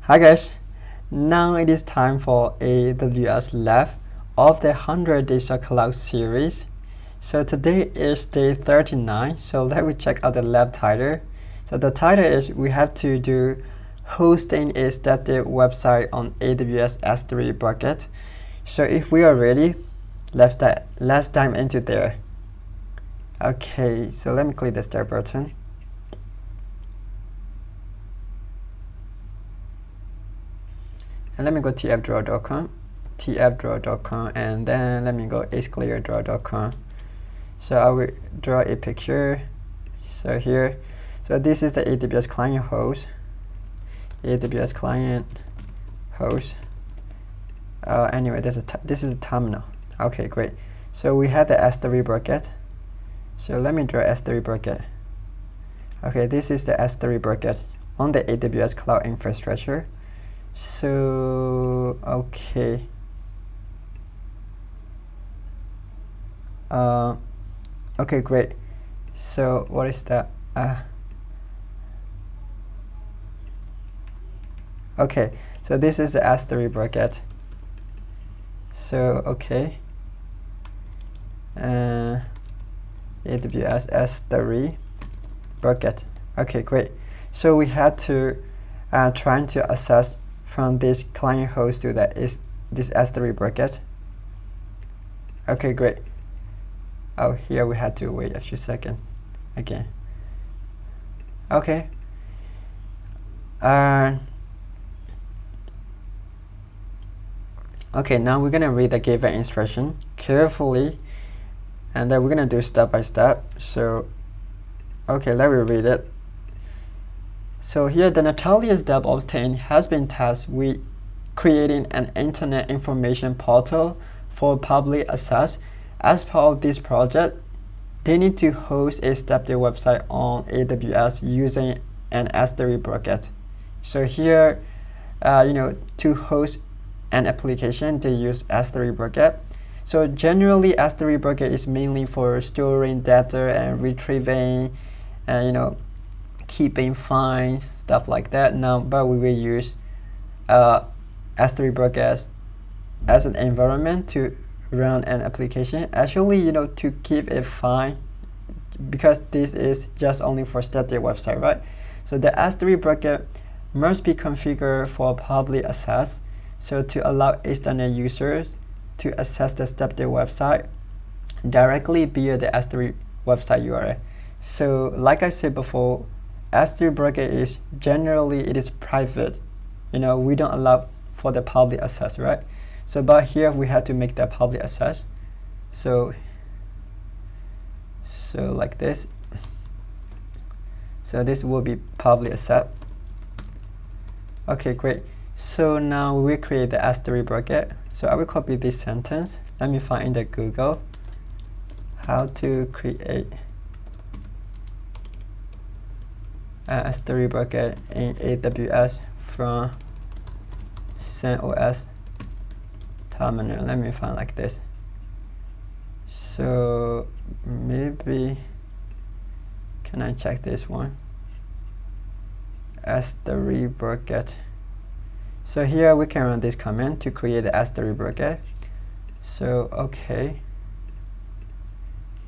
Hi guys, now it is time for AWS Lab of the 100 Days of Cloud series. So today is day 39, so let me check out the lab title. So the title is we have to do hosting a static website on AWS S3 bucket. So if we are ready, let's dive into there. Okay, so let me click the start button. And let me go to tfdraw.com, and then let me go acecleardraw.com. So I will draw a picture. So here, so this is the AWS client host. AWS client host. Anyway, this is a terminal. Okay, great. So we have the S3 bucket. So let me draw S3 bucket. Okay, this is the S3 bucket on the AWS cloud infrastructure. So okay. Okay, great. So what is that? Okay, so this is the S3 bucket. So okay. AWS S3 bucket. Okay, great. So we had to trying to access from this client host to this S3 bucket. Okay, great. Oh, here we had to wait a few seconds again. Okay. Okay, now we're gonna read the given instruction carefully, and then we're gonna do step by step. So okay, let me read it. So here, the Natalia's DevOps team has been tasked with creating an internet information portal for public access. As part of this project, they need to host a static website on AWS using an S3 bucket. So here, to host an application, they use S3 bucket. So generally, S3 bucket is mainly for storing data and retrieving, and keeping files, stuff like that. Now, but we will use S3 bucket as an environment to run an application. Actually, to keep a file, because this is just only for static website, right? So the S3 bucket must be configured for public access, so to allow external users to access the static website directly via the S3 website URL. So like I said before, S3 bucket is generally private. We don't allow for the public access, right? So but here we have to make that public access. So like this. So this will be public access. Okay, great. So now we create the S3 bucket. So I will copy this sentence. Let me find in the Google how to create S3 bucket in AWS from CentOS terminal. Let me find like this. So maybe can I check this one? S3 bucket. So here we can run this command to create the S3 bucket. So okay.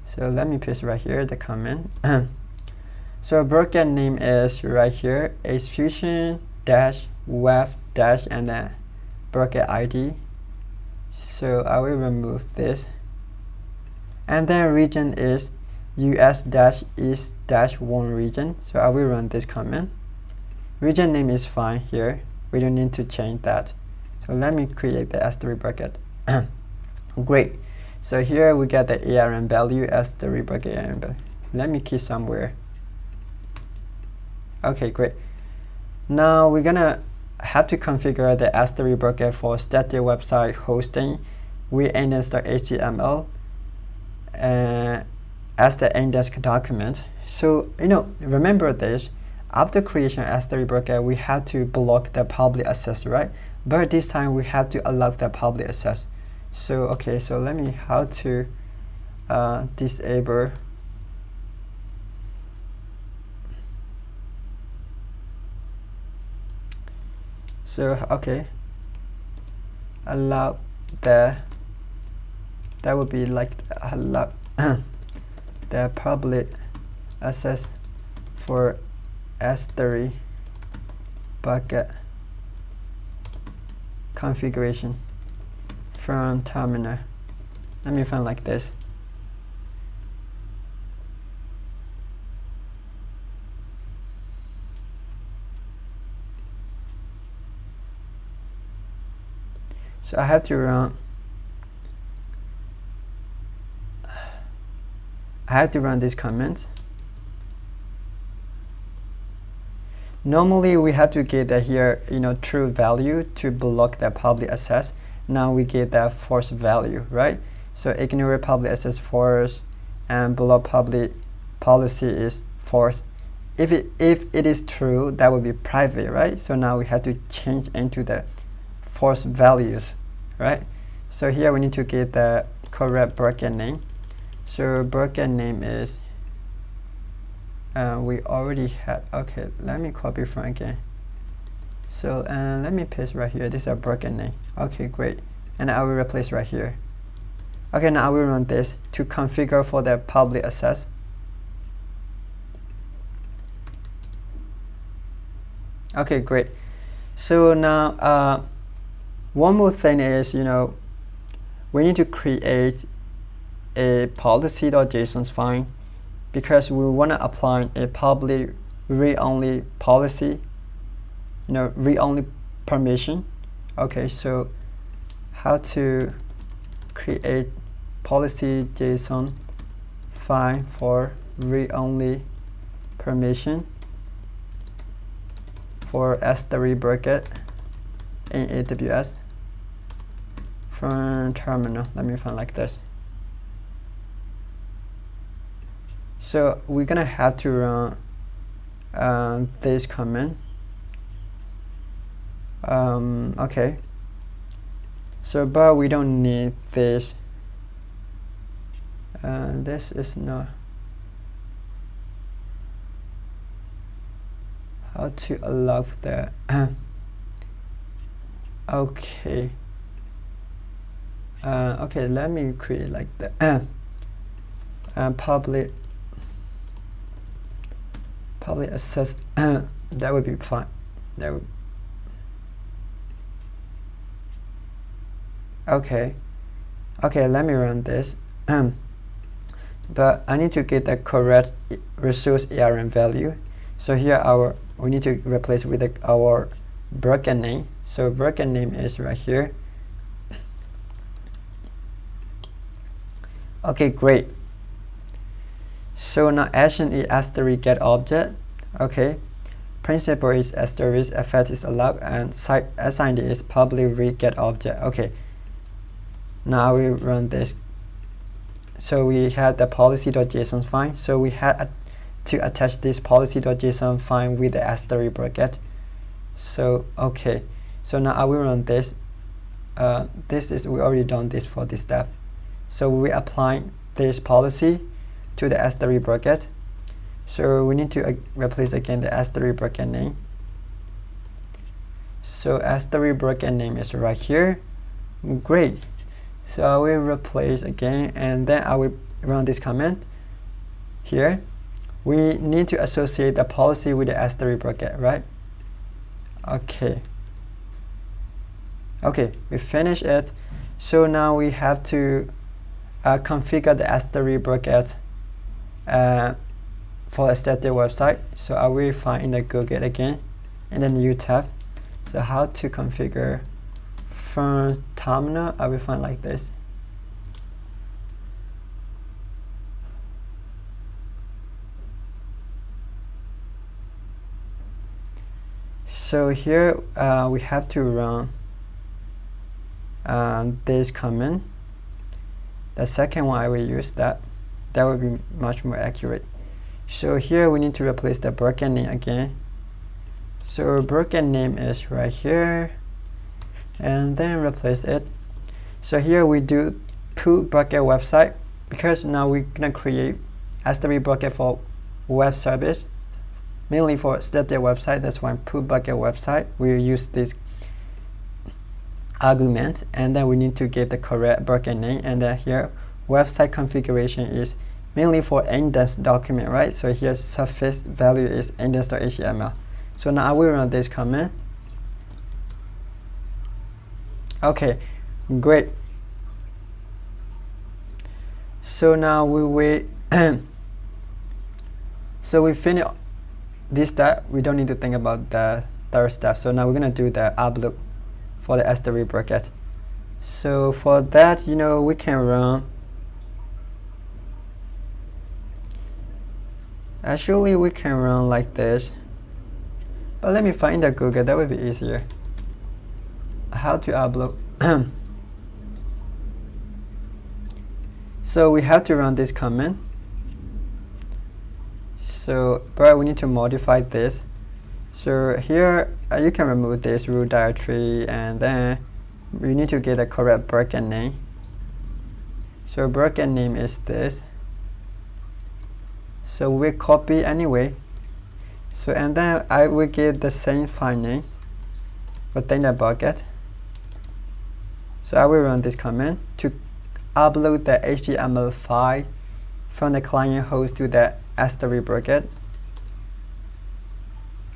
So let me paste right here the command. So bucket name is right here, Fusion-web- and then bucket ID. So I will remove this. And then region is US-East-1 region. So I will run this command. Region name is fine here. We don't need to change that. So let me create the S3 bucket. Great. So here we get the ARM value, S3 bucket ARM value. Let me key somewhere. Okay, great. Now we're gonna have to configure the S3 bucket for static website hosting with index.html as the index document. So remember this. After creation of S3 bucket, we had to block the public access, right? But this time we have to allow the public access. So okay, so let me how to disable. So okay, allow that would be like allow the public access for S3 bucket configuration from terminal. Let me find like this. So I have to run these comments. Normally we have to get that here, true value to block the public access. Now we get that false value, right? So ignore public access false and block public policy is false. If it is true, that would be private, right? So now we have to change into the false values, right? So here we need to get the correct bucket name. So bucket name is we already had. Okay, let me copy from again. So let me paste right here. This is a bucket name. Okay, great. And I will replace right here. Okay, now I will run this to configure for the public access. Okay, great. So now one more thing is, we need to create a policy.json file because we want to apply a public read-only policy, read-only permission. Okay, so how to create policy.json file for read-only permission for S3 bucket in AWS from terminal. Let me find like this. So we're gonna have to run this command. Okay. So but we don't need this. This is not how to allow the okay. Okay, let me create like the public access. That would be fine. Okay, let me run this. But I need to get the correct resource ARM value. So here we need to replace with our bucket name. So bucket name is right here. Okay, great. So now action is S3 get object. Okay, principal is asterisk, effect is allowed, and assigned is public read get object. Okay, now we run this. So we had the policy.json file. So we had to attach this policy.json file with the S3 bucket. So okay, so now I will run this. We already done this for this step. So we apply this policy to the S3 bucket. So we need to replace again the S3 bucket name. So S3 bucket name is right here. Great. So I will replace again, and then I will run this command here. We need to associate the policy with the S3 bucket, right? Okay, we finish it. So now we have to configure the S3 bucket for a static website. So I will find in the Google again, and then new tab. So how to configure from terminal, I will find like this. So here we have to run this command. The second one I will use that will be much more accurate. So here we need to replace the bucket name again. So bucket name is right here, and then replace it. So here we do put bucket website, because now we're gonna create S3 bucket for web service, mainly for static website. That's why put bucket website. We use this argument, and then we need to give the correct bucket name, and then here website configuration is mainly for index document, right? So here surface value is index.html. So now I will run this command. Okay, great. So now we wait. So we finish this step. We don't need to think about the third step. So now we're gonna do the upload for the S3 bucket. So for that, we can run. Actually, we can run like this. But let me find the Google. That would be easier. How to upload? So we have to run this command. So, but we need to modify this. So here you can remove this root directory, and then we need to get the correct bucket name. So bucket name is this. So we copy anyway. So and then I will get the same file names within the bucket. So I will run this command to upload the HTML file from the client host to the S3 bucket.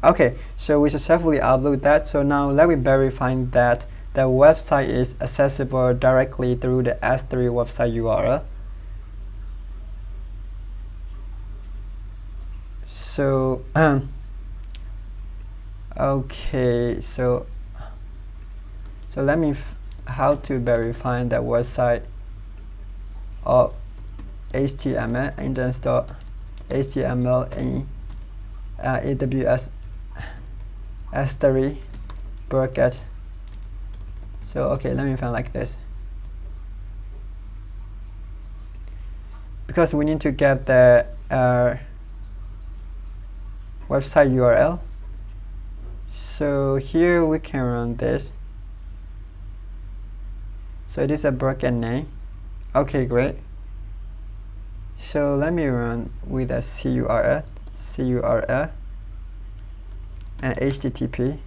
Okay, so we successfully upload that. So now let me verify that the website is accessible directly through the S3 website URL. So okay, so let me how to verify the website of HTML index.html in AWS S3 bucket. So okay, let me find like this, because we need to get the website URL. So here we can run this. So it is a bucket name. Okay, great. So let me run with a CURL and HTTP,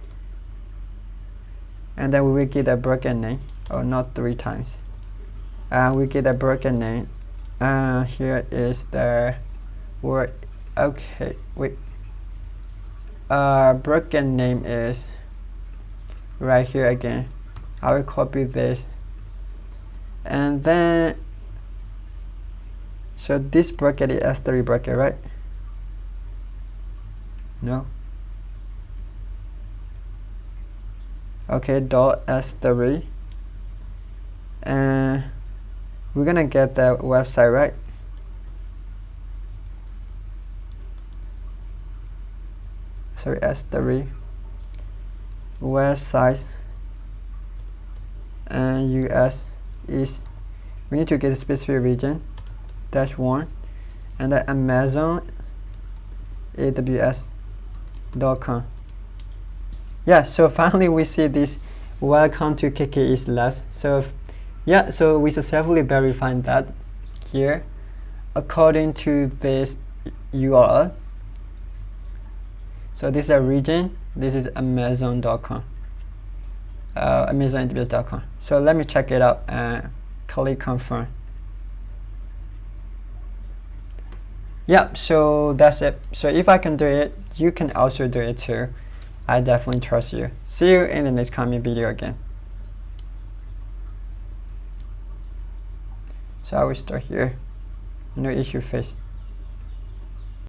and then we will get a bucket name. Oh, not 3 times. We get a bucket name. Here is the word. Okay, wait. Bucket name is right here again. I will copy this, and then so this bucket is S3 bucket, right? No. Okay, .s3, and we're gonna get the website, right? Sorry, S3 website, and US is, we need to get a specific region -1, and the Amazon AWS.com. Yeah, so finally we see this welcome to KK East Labs. So yeah, so we successfully verified that here according to this URL. So this is a region, this is Amazon.com, Amazon AWS.com. So let me check it out and click confirm. Yeah, so that's it. So if I can do it, you can also do it too. I definitely trust you. See you in the next coming video again. So I will start here. No issue face.